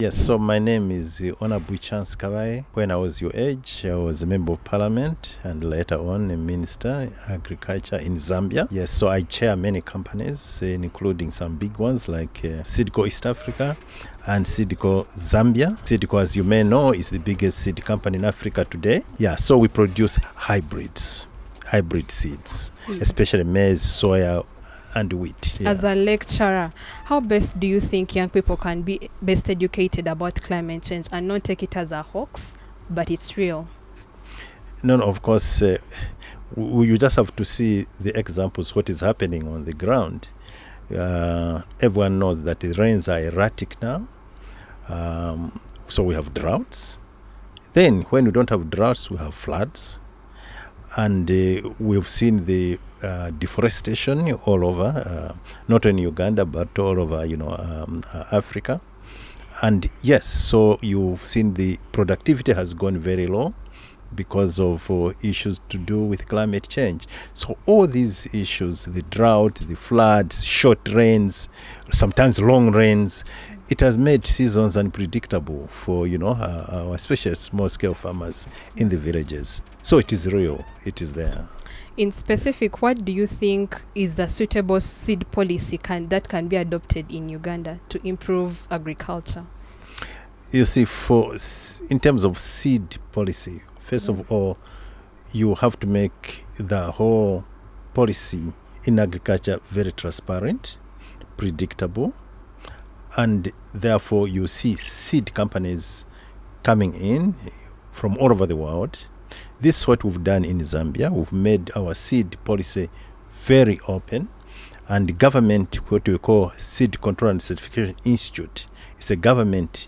Yes, so my name is Honorable Chance Kabaghe. When I was your age, I was a member of parliament and later on a minister, agriculture in Zambia. Yes, so I chair many companies, including some big ones like Sidco East Africa and Sidco Zambia. Sidco, as you may know, is the biggest seed company in Africa today. Yeah, so we produce hybrid seeds, especially maize, soya, and wheat. As a lecturer, how best do you think young people can be best educated about climate change and not take it as a hoax, but it's real? No, of course, you just have to see the examples, what is happening on the ground. Everyone knows that the rains are erratic now, so we have droughts. Then when we don't have droughts, we have floods. And we've seen the deforestation all over, not only Uganda, but all over, Africa. And yes, so you've seen the productivity has gone very low because of issues to do with climate change. So all these issues, the drought, the floods, short rains, sometimes long rains, it has made seasons unpredictable for, our especially small-scale farmers in the villages. So it is real. It is there. In specific, what do you think is the suitable seed policy that can be adopted in Uganda to improve agriculture? You see, in terms of seed policy, first of all, you have to make the whole policy in agriculture very transparent, predictable, and therefore you see seed companies coming in from all over the world. This is what we've done in Zambia. We've made our seed policy very open, and the government, what we call Seed Control and Certification Institute, is a government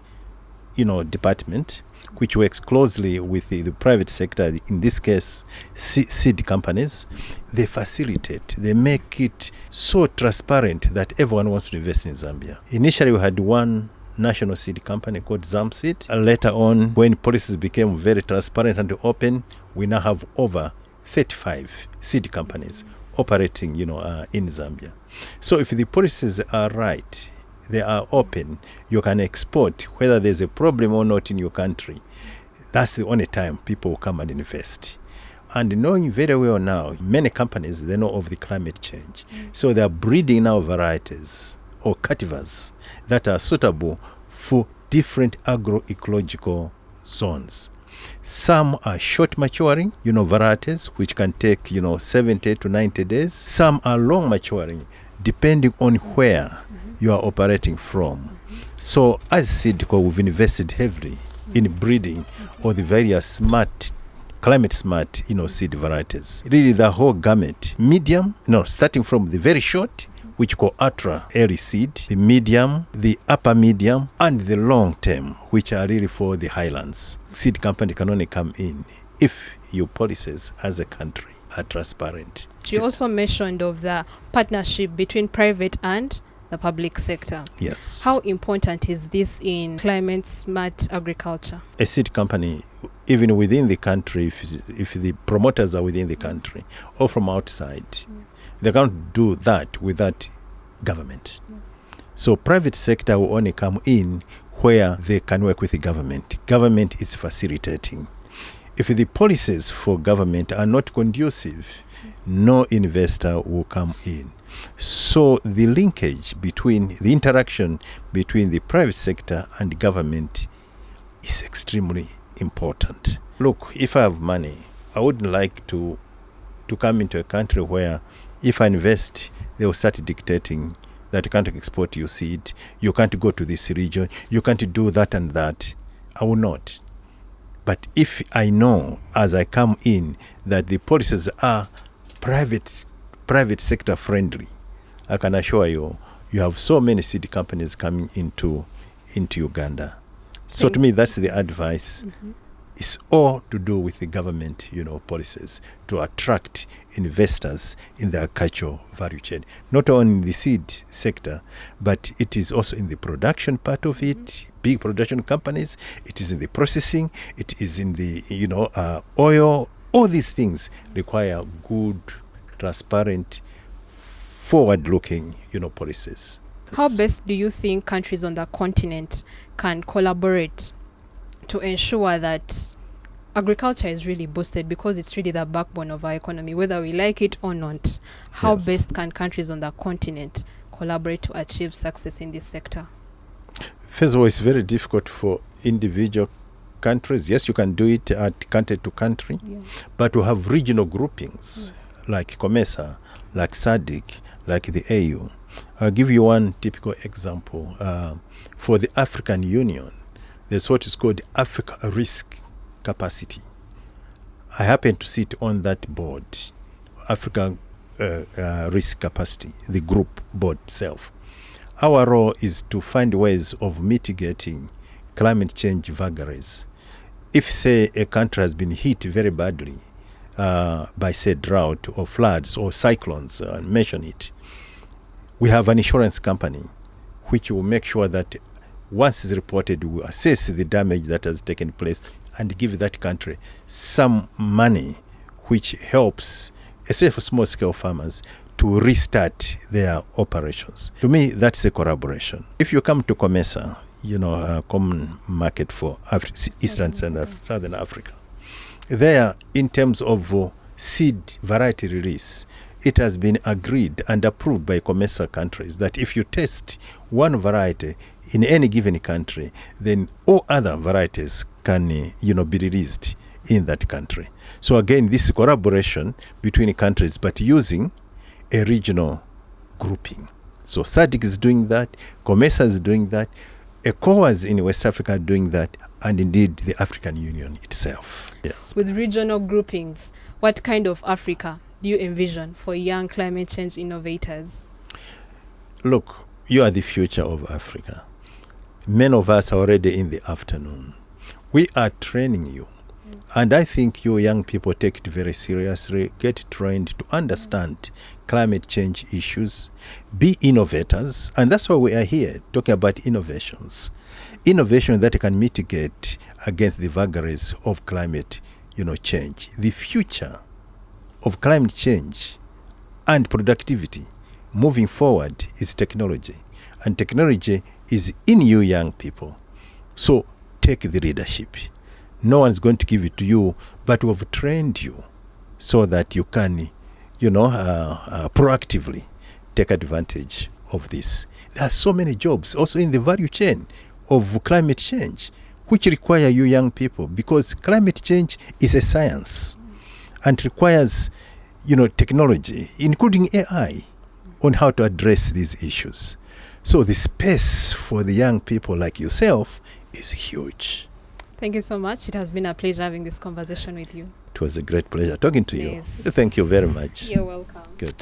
department which works closely with the private sector, in this case seed companies. They facilitate, they make it so transparent that everyone wants to invest in Zambia. Initially we had one national seed company called Zamseed. Later on, when policies became very transparent and open, we now have over 35 seed companies operating in Zambia. So if the policies are right, they are open, you can export whether there's a problem or not in your country. That's the only time people will come and invest. And knowing very well now, many companies, they know of the climate change. So they are breeding now varieties or cultivars that are suitable for different agroecological zones. Some are short maturing, varieties which can take, 70 to 90 days. Some are long maturing, depending on where you are operating from. So as Sidco, we've invested heavily in breeding all the various climate smart, seed varieties. Really the whole gamut. Medium, starting from the very short, which call ultra early seed, the medium, the upper medium, and the long term, which are really for the highlands. Seed company can only come in if your policies as a country are transparent. You also mentioned of the partnership between private and the public sector. Yes. How important is this in climate smart agriculture? A seed company, even within the country, if the promoters are within the country or from outside, they can't do that without government. So private sector will only come in where they can work with the government. Government is facilitating. If the policies for government are not conducive, no investor will come in. So the linkage between the interaction between the private sector and the government is extremely important. Look, if I have money, I wouldn't like to come into a country where if I invest, they will start dictating that you can't export your seed, you can't go to this region, you can't do that and that. I will not. But if I know as I come in that the policies are private sector friendly, I can assure you, you have so many seed companies coming into Uganda. So to me, that's the advice. It's all to do with the government, policies to attract investors in the agricultural value chain. Not only in the seed sector, but it is also in the production part of it. Big production companies. It is in the processing. It is in the oil. All these things require good, transparent, forward-looking, policies. How best do you think countries on the continent can collaborate to ensure that agriculture is really boosted, because it's really the backbone of our economy, whether we like it or not? How Yes. best can countries on the continent collaborate to achieve success in this sector? First of all, it's very difficult for individual countries. Yes, you can do it at country to country, but to have regional groupings like COMESA, like SADC, like the AU. I'll give you one typical example. For the African Union, there's what is called Africa Risk Capacity. I happen to sit on that board, African Risk Capacity, the group board itself. Our role is to find ways of mitigating climate change vagaries. If, say, a country has been hit very badly by, say, drought or floods or cyclones, mention it, we have an insurance company which will make sure that once it's reported, we will assess the damage that has taken place and give that country some money which helps, especially for small-scale farmers, to restart their operations. To me, that's a collaboration. If you come to COMESA, common market for Eastern and Southern Africa, there, in terms of seed variety release, it has been agreed and approved by COMESA countries that if you test one variety in any given country, then all other varieties can be released in that country. So again, this is collaboration between countries, but using a regional grouping. So SADC is doing that, COMESA is doing that, ECOWAS in West Africa are doing that, and indeed the African Union itself. Yes. With regional groupings, what kind of Africa do you envision for young climate change innovators? Look, you are the future of Africa. Many of us are already in the afternoon. We are training you. And I think you young people take it very seriously, get trained to understand climate change issues, be innovators, and that's why we are here, talking about innovations. Innovation that can mitigate against the vagaries of climate change. The future of climate change and productivity moving forward is technology. And technology is in you young people. So take the leadership. No one's going to give it to you, but we've trained you so that you can, proactively take advantage of this. There are so many jobs also in the value chain of climate change, which require you young people, because climate change is a science and requires, technology, including AI, on how to address these issues. So the space for the young people like yourself is huge. Thank you so much. It has been a pleasure having this conversation with you. It was a great pleasure talking to you. Yes. Thank you very much. You're welcome. Good.